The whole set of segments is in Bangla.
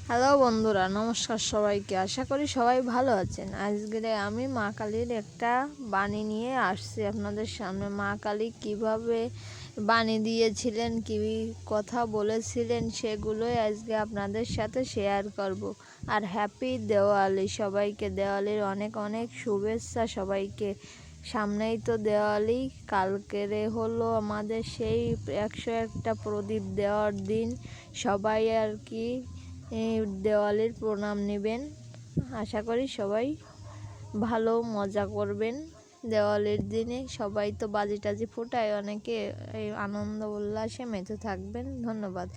হ্যালো বন্ধুরা, নমস্কার সবাইকে। আশা করি সবাই ভালো আছেন। আজকে আমি মা কালীর একটা বাণী নিয়ে আসছি আপনাদের সামনে। মা কালী কীভাবে বাণী দিয়েছিলেন, কী কথা বলেছিলেন, সেগুলোই আজকে আপনাদের সাথে শেয়ার করব। আর হ্যাপি দেওয়ালি সবাইকে, দেওয়ালির অনেক অনেক শুভেচ্ছা সবাইকে। সামনেই তো দেওয়ালি, কালকেরে হলো আমাদের সেই 101টা প্রদীপ দেওয়ার দিন। সবাই আর কি দেওয়ালির প্রণাম নেবেন। আশা করি সবাই ভালো মজা করবেন দেওয়ালির দিনে। সবাই তো বাজি টাজি ফুটায়, অনেকে এই আনন্দ উল্লাসে মেতে থাকবেন। ধন্যবাদ।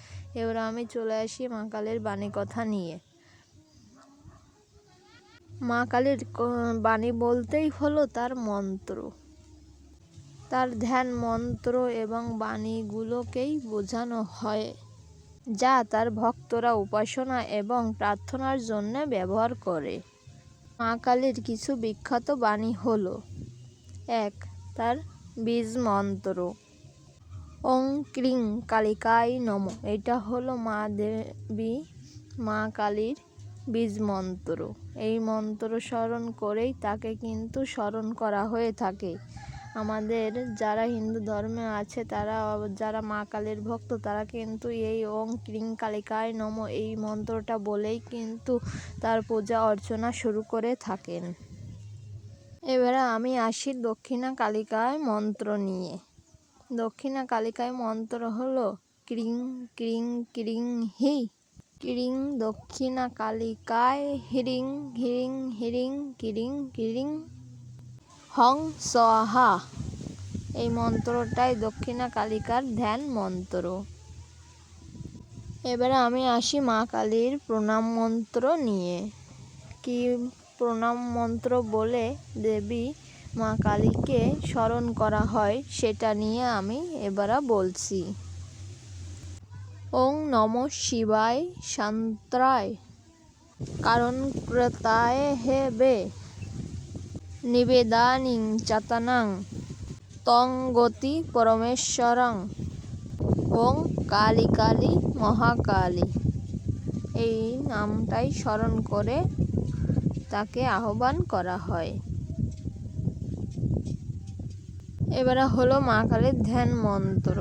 এবার আমি চলে আসি মা কালীর বাণী কথা নিয়ে। মা কালীর বাণী বলতেই হলো তার মন্ত্র, তার ধ্যান মন্ত্র এবং বাণীগুলোকেই বোঝানো হয়, যা তার ভক্তরা উপাসনা এবং প্রার্থনার জন্য ব্যবহার করে। মা কালীর কিছু বিখ্যাত বাণী হলো: 1. তার বীজ মন্ত্র ওং ক্রিং কালিকায় নমঃ। এটা হলো মা দেবী মা কালীর বীজ মন্ত্র। এই মন্ত্র স্মরণ করেই তাকে কিন্তু স্মরণ করা হয়ে থাকে। আমাদের যারা হিন্দু ধর্মে আছে, তারা যারা মা কালীর ভক্ত, তারা কিন্তু এই ওং ক্রিং কালিকায় নমঃ এই মন্ত্রটা বলেই কিন্তু তার পূজা অর্চনা শুরু করে থাকেন। এবারে আমি আসি দক্ষিণা কালিকায় মন্ত্র নিয়ে। দক্ষিণা কালিকায় মন্ত্র হলো ক্রিং ক্রিং ক্রিং হি ক্রিং দক্ষিণা কালিকায় হিরিং হিরিং হিরিং কিরিং কিরিং হং স্বাহা। এই মন্ত্রটাই দক্ষিণা কালিকার ধ্যান মন্ত্র। এবারে আমি আসি মা কালীর প্রণাম মন্ত্র নিয়ে। কি প্রণাম মন্ত্র বলে দেবী মা কালীকে স্মরণ করা হয় সেটা নিয়ে আমি এবারে বলছি। ওং নমঃ শিবায় শান্ত্রায় কারণকৃতায় হে বে নিবেদানিং চাতনাং তং গতি পরমেশ্বরং ওং কালী কালী মহাকালী। এই নামটাই স্মরণ করে তাকে আহ্বান করা হয়। এবারে হলো মা কালীর ধ্যান মন্ত্র।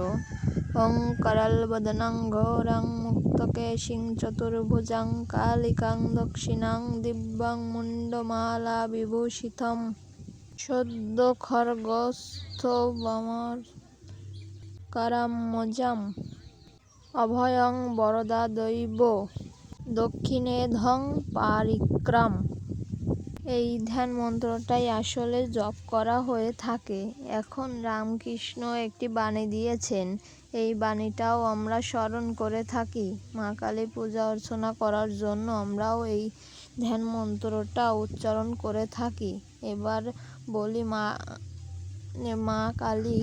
ওং করলবদনং ঘোরং মুক্তকেশিং চতুর্ভুজাং কালিকাং দক্ষিণাং দিব্যাং মুণ্ডমালা বিভূষিতম সদ্য খর্গস্থবমর কারাম্মজাম অভয়ং বরদা দৈব দক্ষিণেধং পারিক্রম। এই ধ্যান মন্ত্রটাই আসলে জপ করা হয়ে থাকে। এখন রামকৃষ্ণ একটি বাণী দিয়েছেন, এই বাণীটাও আমরা স্মরণ করে থাকি। মা কালী পূজা অর্চনা করার জন্য আমরাও এই ধ্যান মন্ত্রটা উচ্চারণ করে থাকি। এবার বলি মা কালী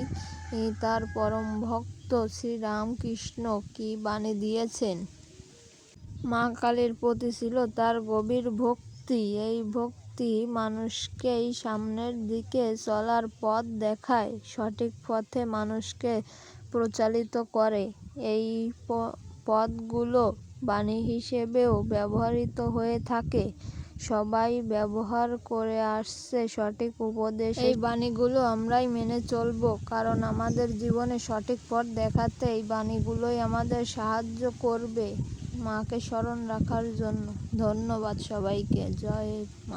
তার পরম ভক্ত শ্রী রামকৃষ্ণ কি বাণী দিয়েছেন। মা কালীর প্রতি ছিল তার গভীর ভক্তি। এই ভক্তি মানুষকেই সামনের দিকে চলার পথ দেখায়, সঠিক পথে মানুষকে পরিচালিত করে। এই পথগুলো বাণী হিসেবেও ব্যবহৃত হয়ে থাকে। সবাই ব্যবহার করে আসছে সঠিক উপদেশ। এই বাণীগুলো আমরাই মেনে চলব, কারণ আমাদের জীবনে সঠিক পথ দেখাতে এই বাণীগুলোই আমাদের সাহায্য করবে মাকে স্মরণ রাখার জন্য। ধন্যবাদ সবাইকে। জয় মা।